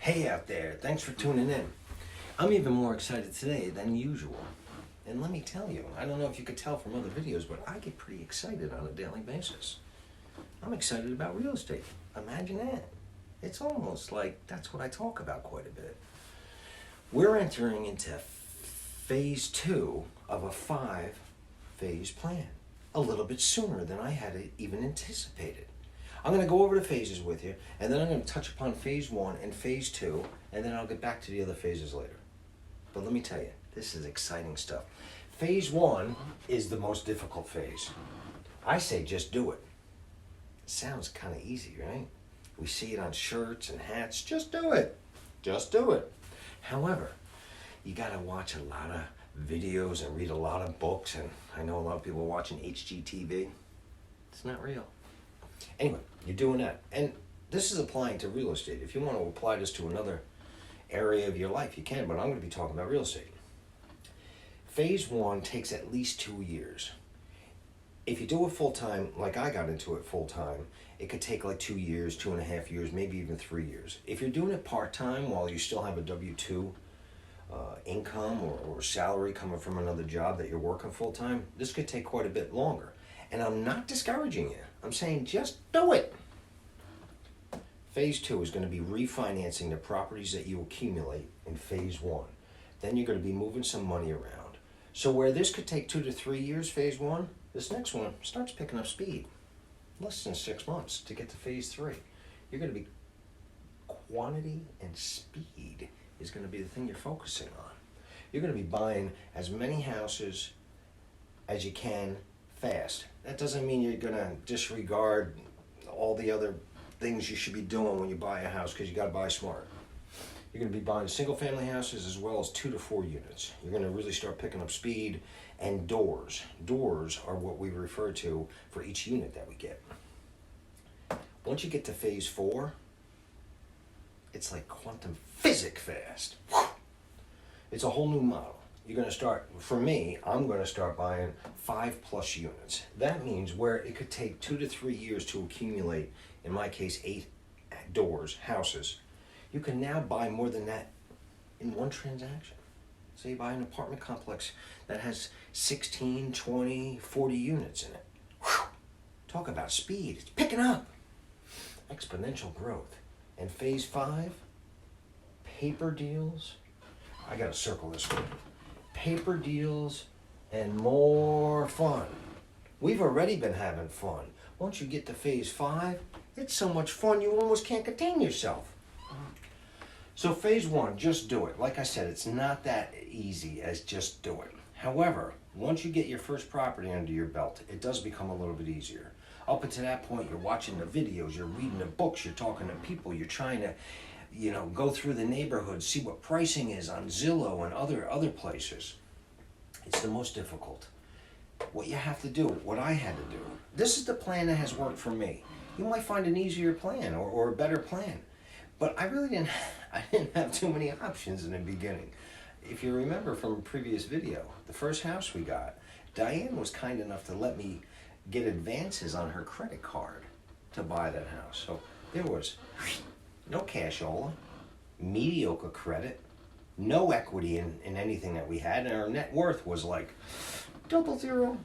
Hey out there, thanks for tuning in. I'm even more excited today than usual. And let me tell you, I don't know if you could tell from other videos, but I get pretty excited on a daily basis. I'm excited about real estate. Imagine that. It's almost like that's what I talk about quite a bit. We're entering into phase 2 of a 5-phase plan. A little bit sooner than I had even anticipated. I'm going to go over the phases with you, and then I'm going to touch upon phase 1 and phase 2, and then I'll get back to the other phases later. But let me tell you, this is exciting stuff. Phase 1 is the most difficult phase. I say just do it. Sounds kind of easy, right? We see it on shirts and hats. Just do it. Just do it. However, you got to watch a lot of videos and read a lot of books, and I know a lot of people are watching HGTV. It's not real. Anyway, you're doing that. And this is applying to real estate. If you want to apply this to another area of your life, you can, but I'm going to be talking about real estate. Phase 1 takes at least 2 years. If you do it full-time, like I got into it full-time, it could take like 2 years, 2.5 years, maybe even 3 years. If you're doing it part-time while you still have a W-2 income or salary coming from another job that you're working full-time, this could take quite a bit longer. And I'm not discouraging you. I'm saying just do it. Phase 2 is going to be refinancing the properties that you accumulate in phase 1. Then you're going to be moving some money around. So where this could take 2 to 3 years, phase 1, this next one starts picking up speed. Less than 6 months to get to phase 3. You're going to be, quantity and speed is going to be the thing you're focusing on. You're going to be buying as many houses as you can fast. That doesn't mean you're going to disregard all the other things you should be doing when you buy a house, because you got to buy smart. You're going to be buying single family houses as well as 2 to 4 units. You're going to really start picking up speed. And doors. Doors are what we refer to for each unit that we get. Once you get to phase 4, it's like quantum physics fast. It's a whole new model. You're going to start, for me, I'm going to start buying 5+ units. That means where it could take 2 to 3 years to accumulate, in my case, 8 doors, houses, you can now buy more than that in one transaction. So you buy an apartment complex that has 16, 20, 40 units in it. Whew. Talk about speed. It's picking up. Exponential growth. And phase 5, paper deals. I got to circle this one. Paper deals and more fun. We've already been having fun. Once you get to phase 5, it's so much fun you almost can't contain yourself. So phase 1, just do it. Like I said, it's not that easy as just do it. However, once you get your first property under your belt, it does become a little bit easier. Up until that point, you're watching the videos, you're reading the books, you're talking to people, you're trying to, go through the neighborhood, see what pricing is on Zillow and other places. It's the most difficult. What you have to do, what I had to do, this is the plan that has worked for me. You might find an easier plan or a better plan. But I didn't have too many options in the beginning. If you remember from a previous video, the first house we got, Diane was kind enough to let me get advances on her credit card to buy that house. So there was no cashola, mediocre credit, no equity in anything that we had, and our net worth was like 00. It was a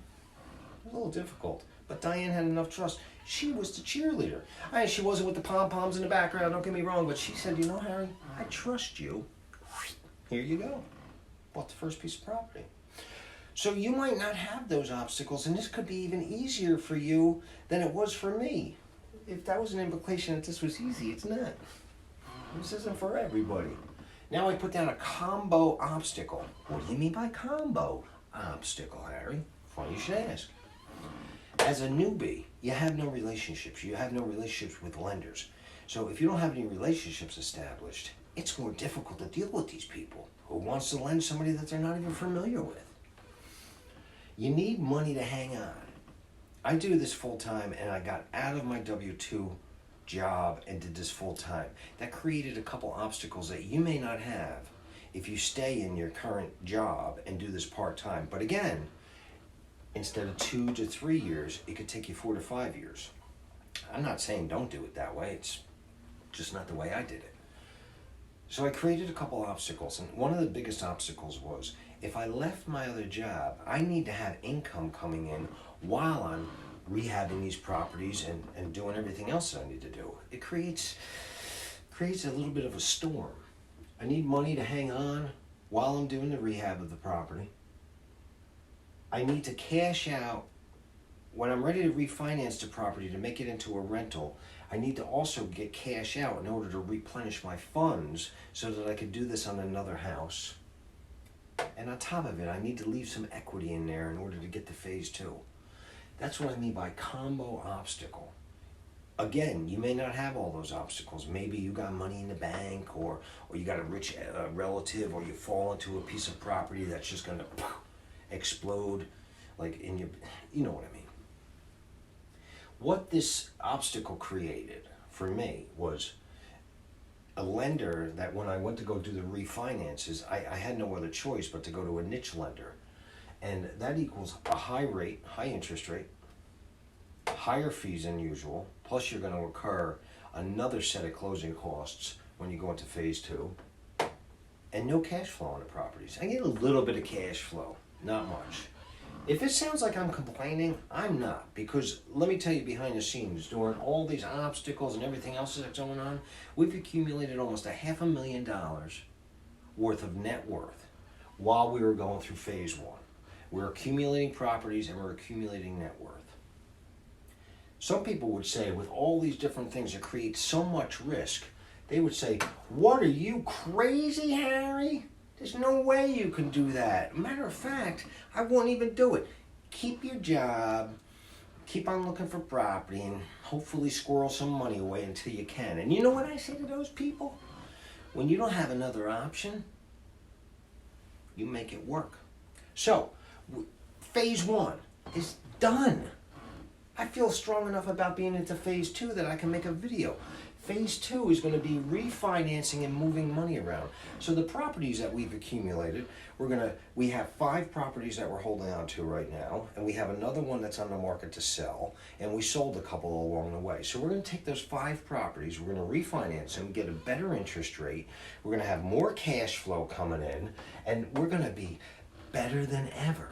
little difficult. But Diane had enough trust. She was the cheerleader. She wasn't with the pom-poms in the background, don't get me wrong, but she said, Harry, I trust you. Here you go. Bought the first piece of property. So you might not have those obstacles, and this could be even easier for you than it was for me. If that was an implication that this was easy, it's not. This isn't for everybody. Now I put down a combo obstacle. What do you mean by combo obstacle, Harry? Funny you should ask. As a newbie, you have no relationships. You have no relationships with lenders. So if you don't have any relationships established, it's more difficult to deal with these people who wants to lend somebody that they're not even familiar with. You need money to hang on. I do this full time, and I got out of my W-2 job and did this full time. That created a couple obstacles that you may not have if you stay in your current job and do this part time. But again, instead of 2 to 3 years, it could take you 4 to 5 years. I'm not saying don't do it that way. It's just not the way I did it. So I created a couple obstacles, and one of the biggest obstacles was if I left my other job, I need to have income coming in while I'm rehabbing these properties and doing everything else that I need to do. It creates a little bit of a storm. I need money to hang on while I'm doing the rehab of the property. I need to cash out when I'm ready to refinance the property to make it into a rental. I need to also get cash out in order to replenish my funds so that I could do this on another house. And on top of it, I need to leave some equity in there in order to get to phase 2. That's what I mean by combo obstacle. Again, you may not have all those obstacles. Maybe you got money in the bank, or you got a rich relative, or you fall into a piece of property that's just going to explode, like in your, you know what I mean. What this obstacle created for me was a lender that when I went to go do the refinances, I had no other choice but to go to a niche lender. And that equals a high rate, high interest rate, higher fees than usual, plus you're going to incur another set of closing costs when you go into phase 2, and no cash flow on the properties. I get a little bit of cash flow, not much. If it sounds like I'm complaining, I'm not, because let me tell you, behind the scenes, during all these obstacles and everything else that's going on, we've accumulated almost $500,000 worth of net worth while we were going through phase 1. We're accumulating properties and we're accumulating net worth. Some people would say, with all these different things that create so much risk, they would say, "What, are you crazy, Harry? There's no way you can do that. Matter of fact, I won't even do it. Keep your job, keep on looking for property, and hopefully squirrel some money away until you can." And you know what I say to those people? When you don't have another option, you make it work. So, phase 1 is done. I feel strong enough about being into phase 2 that I can make a video. Phase 2 is going to be refinancing and moving money around. So the properties that we've accumulated, we have 5 properties that we're holding on to right now, and we have another one that's on the market to sell, and we sold a couple along the way. So we're going to take those 5 properties, we're going to refinance them, get a better interest rate, we're going to have more cash flow coming in, and we're going to be better than ever.